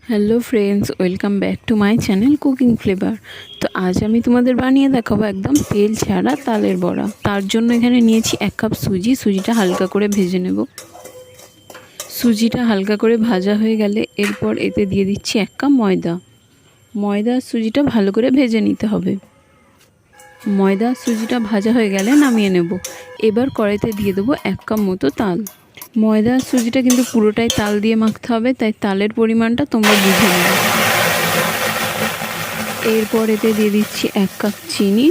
Hello friends, welcome back to my channel cooking flavour. তো আজ আমি তোমাদের বানিয়ে দেখাবো একদম তেল ছাড়া তালের বড়া। তার জন্য এখানে নিয়েছি 1 কাপ সুজিটা হালকা করে ভেজে নেব। সুজিটা হালকা করে ভাজা হয়ে গেলে এরপর এতে দিয়ে দিচ্ছি 1 কাপ ময়দা সুজিটা ভালো করে ভেজে নিতে হবে। ময়দা সুজিটা ভাজা হয়ে গেলে নামিয়ে নেব। এবার কড়াইতে দিয়ে দেবো 1 কাপ মতো তাল। ময়দা সুজিটা কিন্তু পুরোটাই তাল দিয়ে মাখতে হবে, তাই তালের পরিমাণটা তোমরা বুঝে নেবে। এরপর এতে দিয়ে দিচ্ছি 1 কাপ চিনি।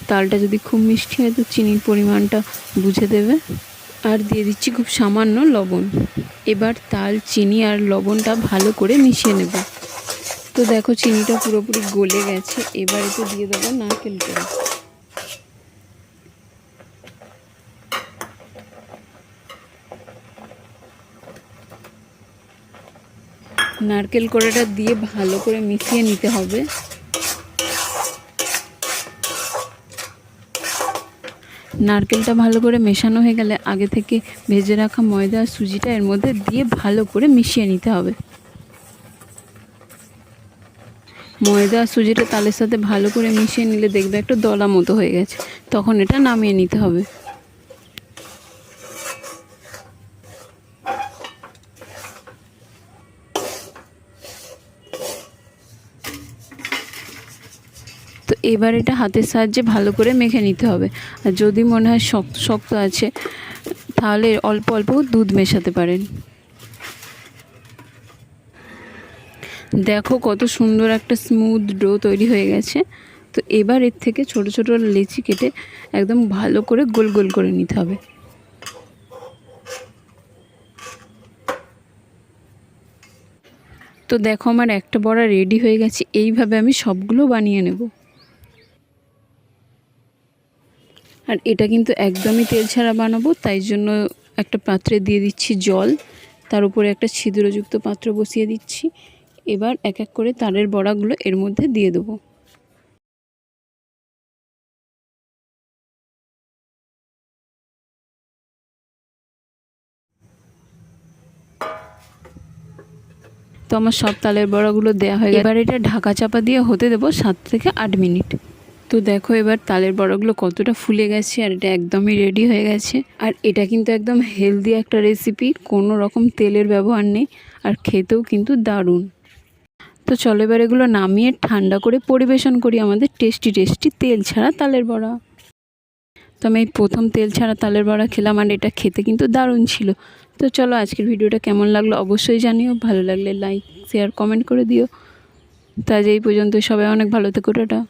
তালটা যদি খুব মিষ্টি হয় তো চিনির পরিমাণটা বুঝে দেবে। আর দিয়ে দিচ্ছি খুব সামান্য লবণ। এবার তাল, চিনি আর লবণটা ভালো করে মিশিয়ে নেব। তো দেখো চিনিটা পুরোপুরি গলে গেছে। এবার এতে দিয়ে দেবো নারকেল কোড়া। নারকেল কোড়াটা দিয়ে ভালো করে মিশিয়ে নিতে হবে। নারকেলটা ভালো করে মেশানো হয়ে গেলে আগে থেকে ভেজে রাখা ময়দা আর সুজিটা এর মধ্যে দিয়ে ভালো করে মিশিয়ে নিতে হবে। ময়দা আর সুজিটা তালের সাথে ভালো করে মিশিয়ে নিলে দেখবে একটা দলা মতো হয়ে গেছে, তখন এটা নামিয়ে নিতে হবে। তো এবার এটা হাতের সাহায্যে ভালো করে মেখে নিতে হবে। আর যদি মনে হয় শক্ত শক্ত আছে তাহলে অল্প অল্প দুধ মেশাতে পারেন। দেখো কত সুন্দর একটা স্মুথ ডো তৈরি হয়ে গেছে। তো এবার এর থেকে ছোট ছোট লেচি কেটে একদম ভালো করে গোল গোল করে নিতে হবে। তো দেখো আমার একটা বড়া রেডি হয়ে গেছে। এইভাবে আমি সবগুলো বানিয়ে নেব। আর এটা কিন্তু একদমই তেল ছাড়া বানাবো, তাই জন্য একটা পাত্রে দিয়ে দিচ্ছি জল। তার উপরে একটা ছিদ্রযুক্ত পাত্র বসিয়ে দিচ্ছি। এবার এক এক করে তালের বড়াগুলো এর মধ্যে দিয়ে দেবো। তো আমার সব তালের বড়াগুলো দেওয়া হয়ে গেছে। এবার এটা ঢাকা চাপা দিয়ে হতে দেবো 7 থেকে 8 মিনিট। তো দেখো এবার তালের বড়াগুলো কতটা ফুলে গেছে আর এটা একদমই রেডি হয়ে গেছে। আর এটা কিন্তু একদম হেলদি একটা রেসিপি, কোনো রকম তেলের ব্যবহার নেই, আর খেতেও কিন্তু দারুণ। তো চলো এবার এগুলো নামিয়ে ঠান্ডা করে পরিবেশন করি আমাদের টেস্টি টেস্টি তেল ছাড়া তালের বড়া। তো আমি এই প্রথম তেল ছাড়া তালের বড়া খেলাম আর এটা খেতে কিন্তু দারুণ ছিল। তো চলো আজকের ভিডিওটা কেমন লাগলো অবশ্যই জানিও। ভালো লাগলে লাইক, শেয়ার, কমেন্ট করে দিও। তো আজ এই পর্যন্ত, সবাই অনেক ভালো থেকো, টাটা।